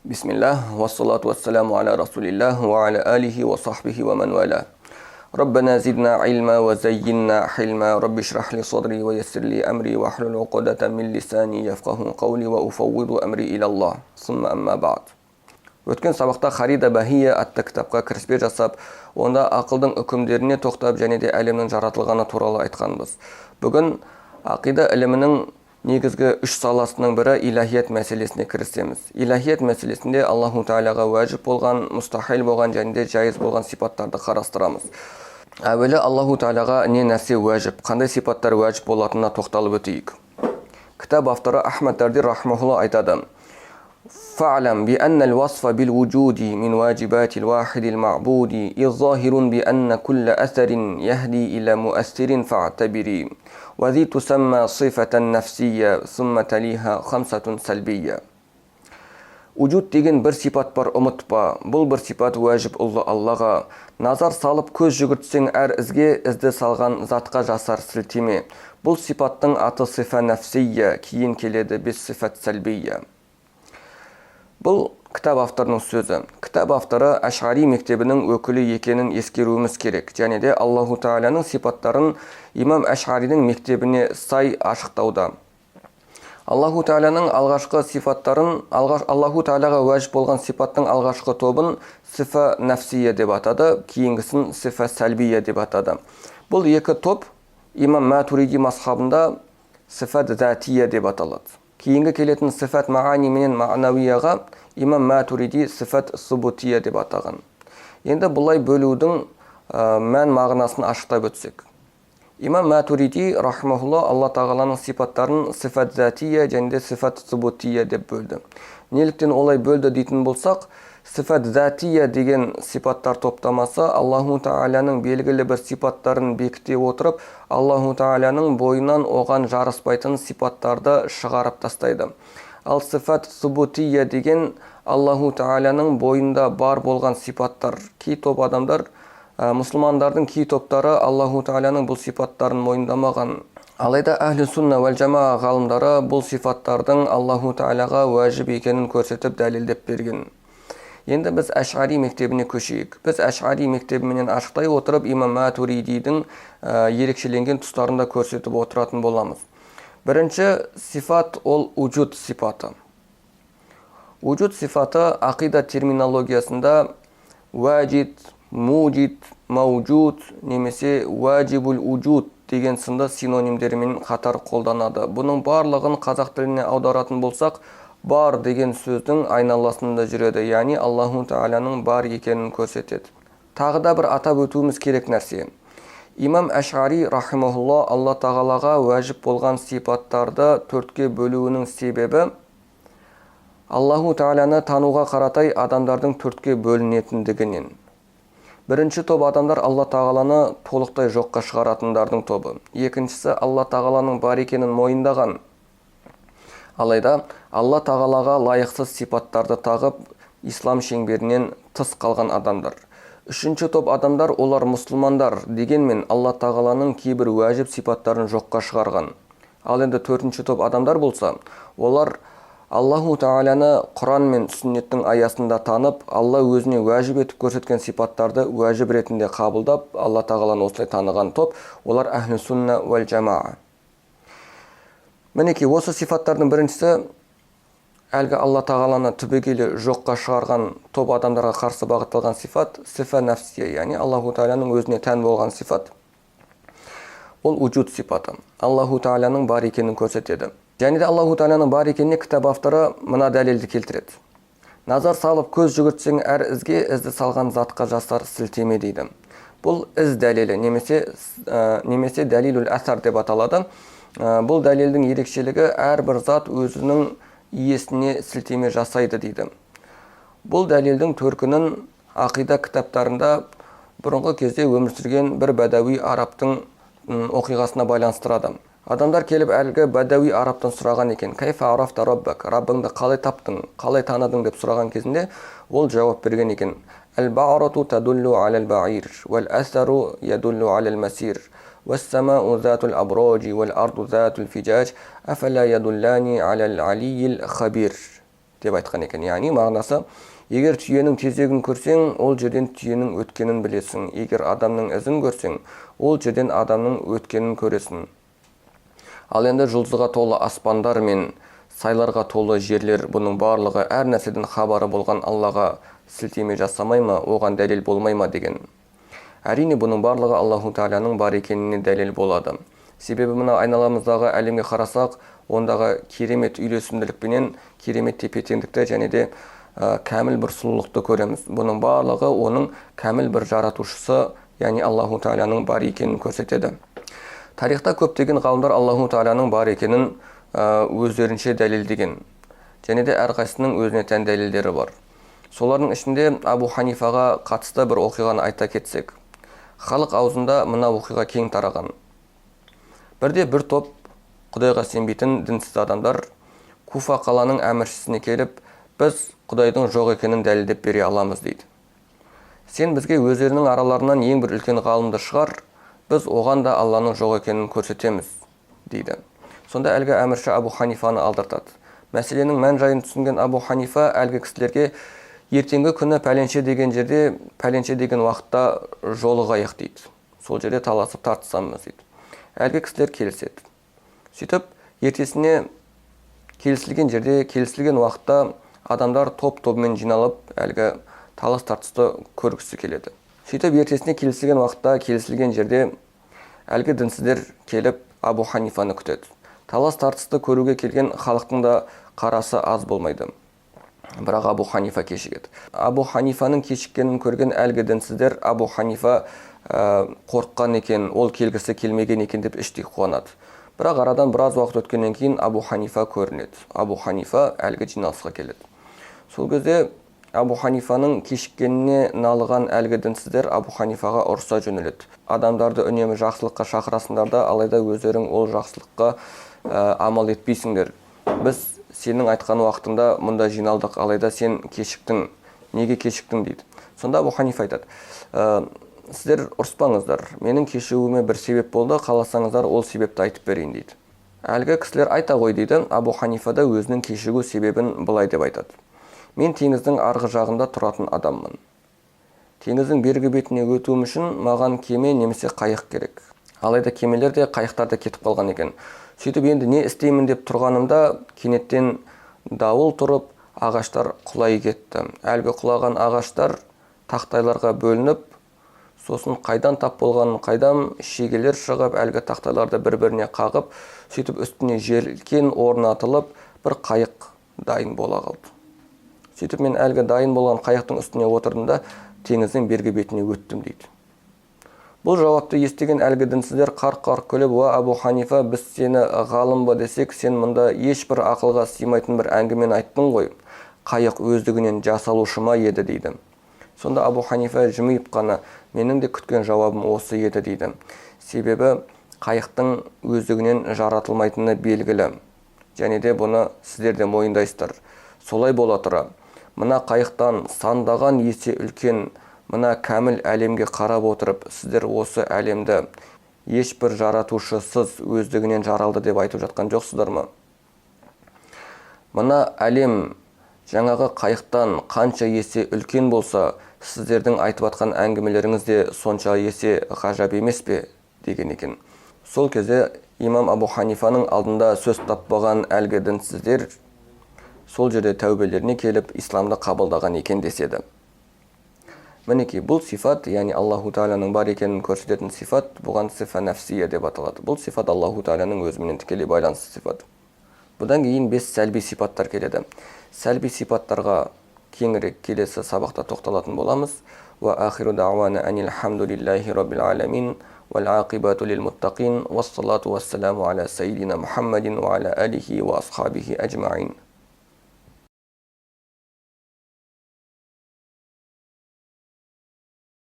Бисмиллах, вассалату вассаламу аля расулиллах, ва аля алихи ва сахбихи ва ман валя. Раббана зидна илма ва заййинна хилма, рабби шрах ли садри ва яссир ли амри ва хлул уқдата мин лисани яфқаху қаули ва уфаввиду амри илаллах. Сумма амма ба'д. Өткен сабақта Харида Бахия атты кітапқа кіріспе жасап, онда ақылдың үкімдеріне тоқтап және де әлемнің жаратылғаны туралы айтқанбыз. Бүгін ақида ілімінің негізгі үш саласының бірі илахият мәселесіне кірісеміз. Илахият мәселесінде Аллаху Тағалаға уәжіп болған, мұстахил болған және де жайыз болған сипаттарды қарастырамыз. Әуелі Аллаху Тағалаға не нәрсе уәжіп, қандай сипаттар уәжіп болатынына тоқталып өтейік. Кітап авторы Ахмад Дарди рахмахулла айтады: فاعلم بأن الوصف بالوجود من واجبات الواحد المعبود إذ ظاهر بأن كل أثر يهدي إلى مؤثر فاعتبري وذي تسمى صفة نفسية ثم تليها خمسة سلبية. Вujуд деген бір сипат бар, ұмытпа. Бұл бір сипат уәжіп Аллаға. Назар салып көз жүгіртсең әр ізге, ізді салған затқа жасар сілтеме. Бұл сипаттың аты сифа нәфсия, кейін келеді бес сифат сәлбия. Бұл кітап авторының сөзі. Кітап авторы Ашғари мектебінің өкілі екенін ескеруіміз керек. Және де Аллаху Тағаланың сипаттарын имам Ашғаридің мектебіне сай ашықтауда. Аллаху Тағаланың алғашқы сипаттарын, Аллаху Тағалаға уәжіп болған сипаттың алғашқы тобын сифа нәфсия деп атады, кейінгісін сифа сәлбия деп атады. Бұл екі топ имам Матуриди мазхабында сифат затия деп аталады. Кейінгі келетін сифат маани менен маанавияға имам Матуриди сифат субутия деп атаған. Енді бұлай бөлудің мән мағынасын ашықтап өтсек. Имам Матуриди рахмахулла Алла Тағаланың сипаттарын сифат затия және де сифат субутия деп бөлді. Неліктен олай бөлді дейтін болсақ, сифат затия деген сипаттар топтамасы Аллаху Тағаланың белгілі бір сипаттарын бекіте отырып, Аллаху Тағаланың бойынан оған жарыспайтын сипаттарды шығарып тастайды. Ал сифат субутия деген Аллаху Тағаланың бойында бар болған сипаттар. Кей топ адамдар, мұсылмандардың кей топтары Аллаху Тағаланың бұл сипаттарын мойындамаған. Алайда әхлі сунна вәл жамаа ғалымдары бұл сипаттардың Аллаху Тағалаға уәжіп екенін көрсетіп дәлелдеп берген. Енді біз Ашғари мектебіне көшейік. Біз Ашғари мектебіменен ашықтай отырып, имам Матуридидің ерекшеленген тұстарында көрсетіп отыратын боламыз. Бірінші сифат ол вujud сипаты. Вujud сифаты ақида терминологиясында уәжид, мужид, маужуд немесе уәжибул вujud деген сынды синонимдермен қатар қолданады. Бұның барлығын қазақ тіліне аударатын болсақ, бар деген сөздің айналасында жүреді, яғни Аллаху Тағаланың бар екенін көрсетеді. Тағы да бір атап өтуіміз керек нәрсе. Имам Ашғари рахимахулла Алла Тағалаға уәжіп болған сипаттарды төртке бөлуінің себебі Аллаху Тағаланы тануға қаратай адамдардың төртке бөлінетіндігінен. Бірінші топ адамдар Алла Тағаланы толықтай жоққа шығаратындардың тобы. Екіншісі Алла Тағаланың бар екенін мойындаған. Алайда Алла Тағалаға лайықсыз сипаттарды тағып, ислам шеңберінен тыс қалған адамдар. Үшінші топ адамдар олар мұсылмандар, дегенмен Алла Тағаланың кейбір уәжіп сипаттарын жоққа шығарған. Ал енді төртінші топ адамдар болса, олар Аллаху Тағаланы Құран мен сүннеттің аясында танып, Алла өзіне уәжіп етіп көрсеткен сипаттарды уәжіп ретінде қабылдап, Алла Тағаланы осылай таныған топ, олар әхлі сунна вәл жамаа. Мінеки, осы сифаттардың біріншісі әлгі Алла Тағаланы түбегейлі жоққа шығарған топ адамдарға қарсы бағытталған сифат, сифа нәфсия, яғни Аллаху Тағаланың өзіне тән болған сифат. Ол вujud сипаты. Аллаху Тағаланың бар екенін көрсетеді. Және де Аллаху Тағаланың бар екеніне кітап авторы мына дәлелді келтіреді. Назар салып көз жүгіртсең әр ізге, ізді салған затқа жасар сілтеме дейді. Бұл із дәлелі, немесе дәлилул әсар деп аталады. Бұл дәлелдің ерекшелігі әрбір зат өзінің иесіне сілтеме жасайды дейді. Бұл дәлелдің төркінін ақида кітаптарында бұрынғы кезде өмір сүрген бір бәдәуи арабтың оқиғасына байланыстырады. Адамдар келіп әлгі бәдәуи арабтан сұраған екен: «Кайфа арафта раббак?» Раббыңды қалай таптың, қалай таныдың деп сұраған кезінде ол жауап берген екен: «Әл-бa'рату тадуллу алал-бa'ир, вәл-асару ядуллу алал-масир». والسماء ذات الأبراج والأرض ذات الفجاج أفلا يدلان على العلي الخبير. деп айтқан екен. Яғни мағынасы, егер түйенің тезегін көрсең, ол жерден түйенің өткенін білесің. Егер адамның ізін көрсең, ол жерден адамның өткенін көресің. Ал енді жұлдызға толы аспандар мен сайларға толы жерлер, бұның барлығы әр нәрседен хабары болған Аллаға сілтеме жасамай ма, оған дәлел болмай ма деген. Әрине бұның барлығы Аллаху Тағаланың бар екеніне дәлел болады. Себебі мына айналамыздағы әлемге қарасақ, ондағы керемет үйлесімділікпенен керемет тепе-теңдікті және де кәміл бір сұлулықты көреміз. Бұның барлығы оның кәміл бір жаратушысы, яғни Аллаху Тағаланың бар екенін көрсетеді. Тарихта көптеген ғалымдар Аллаху Тағаланың бар екенін өздерінше дәлелдеген. Және де әрқайсының өзіне тән дәлелдері бар. Солардың ішінде Абу Ханифаға қатысты бір оқиғаны айта кетсек. Халық аузында мына оқиға кең тараған. Бірде бір топ Құдайға сенбейтін дінсіз адамдар Куфа қаланың әміршісіне келіп, біз Құдайдың жоқ екенін дәлелдеп бере аламыз дейді. Сен бізге өздерінің араларынан ең бір үлкен ғалымды шығар, біз оған да Алланың жоқ екенін көрсетеміз дейді. Сонда әлгі әмірші Абу Ханифаны алдыртады. Мәселенің мән жайын түсінген Абу Ханифа әлгі кісілерге ертеңгі күні пәленше деген жерде, пәленше деген уақытта жолығайық дейді. Сол жерде таласып тартысамыз дейді. Әлгі кісілер келіседі. Сөйтіп, ертесіне келісілген жерде, келісілген уақытта адамдар топ-тобымен жиналып, әлгі талас тартысты көргісі келеді. Сөйтіп, ертесіне келісілген уақытта, келісілген жерде әлгі дінсіздер келіп Абу Ханифаны күтеді. Талас тартысты көруге келген халықтың да қарасы аз болмайды. Бірақ Абу Ханифа кешігеді. Абу Ханифаның кешіккенін көрген әлгі дінсіздер Абу Ханифа қорыққан екен, ол келгісі келмеген екен деп іштей қуанады. Бірақ арадан біраз уақыт өткеннен кейін Абу Ханифа көрінеді. Абу Ханифа әлгі жиналысқа келеді. Сол кезде Абу Ханифаның кешіккеніне налыған әлгі дінсіздер Абу Ханифаға ұрса жөнеледі. Адамдарды үнемі жақсылыққа шақырасыңдар да, алайда өздерің ол жақсылыққа амал етпейсіңдер. Біз сенің айтқан уақытында мұнда жиналдық, алайда сен кешіктің. Неге кешіктің дейді. Сонда Абу Ханифа айтады: сіздер ұрыспаңыздар, менің кешігуіме бір себеп болды, қаласаңыздар ол себепті айтып берейін дейді. Әлгі кісілер айта ғой дейді. Абу Ханифа да өзінің кешігу себебін былай деп айтады: мен теңіздің арғы жағында тұратын адаммын. Теңіздің бергі бетіне өтуім үшін маған кеме немесе қайық керек. Алайда кемелер де қайықтар да кетіп қалған екен. Сөйтіп енді не істеймін деп тұрғанымда кенеттен дауыл тұрып, ағаштар құлай кетті. Әлгі құлаған ағаштар тақтайларға бөлініп, сосын қайдан тап болғанын қайдам, шегелер шығып, әлгі тақтайларды бір-біріне қағып, сөйтіп үстіне желкен орнатылып, бір қайық дайын бола қалды. Сөйтіп мен әлгі дайын болған қайықтың үстіне отырдым да теңіздің бергі бетіне өттім дейді. Бұл жауапты естіген әлгі дінсіздер қарқ-қарқ күліп: «Уа Абу Ханифа, біз сені ғалым ба десек, сен мұнда ешбір ақылға сыймайтын бір әңгімені айттың ғой. Қайық өздігінен жасалушы ма еді» дейді. Сонда Абу Ханифа жымиып қана: менің де күткен жауабым осы еді дейді. Себебі қайықтың өздігінен жаратылмайтыны белгілі. Және де бұны сіздер де мойындайсыздар. Солай бола тұра, мына қайықтан сандаған есе үлкен мына кәміл әлемге қарап отырып, сіздер осы әлемді ешбір жаратушысыз өздігінен жаралды деп айтып жатқан жоқсыздар ма? Мына әлем жаңағы қайықтан қанша есе үлкен болса, сіздердің айтып жатқан әңгімелеріңіз де сонша есе ғажап емес пе деген екен. Сол кезде имам Абу Ханифаның алдында сөз таппаған әлгі дінсіздер сол жерде тәубелеріне келіп исламды қабылдаған екен деседі. Мінекей, бұл сифат, яғни Аллаху Тағаланың бар екенін көрсететін сифат, бұған сифа нәфсия деп аталады. Бұл сифат Аллаху Тағаланың өзімен тікелей байланысты сифат. Бұдан кейін 5 сәлби сипаттар келеді. Сәлби сипаттарға кеңірек келесі сабақта тоқталатын боламыз. Ва ахиру дa'вана анил хамдулиллахи раббил аламин вал ақибату лил муттақин вассалату вассаламу аля сайидина Мухаммадин ва аля алихи ва асхабихи аджмаин.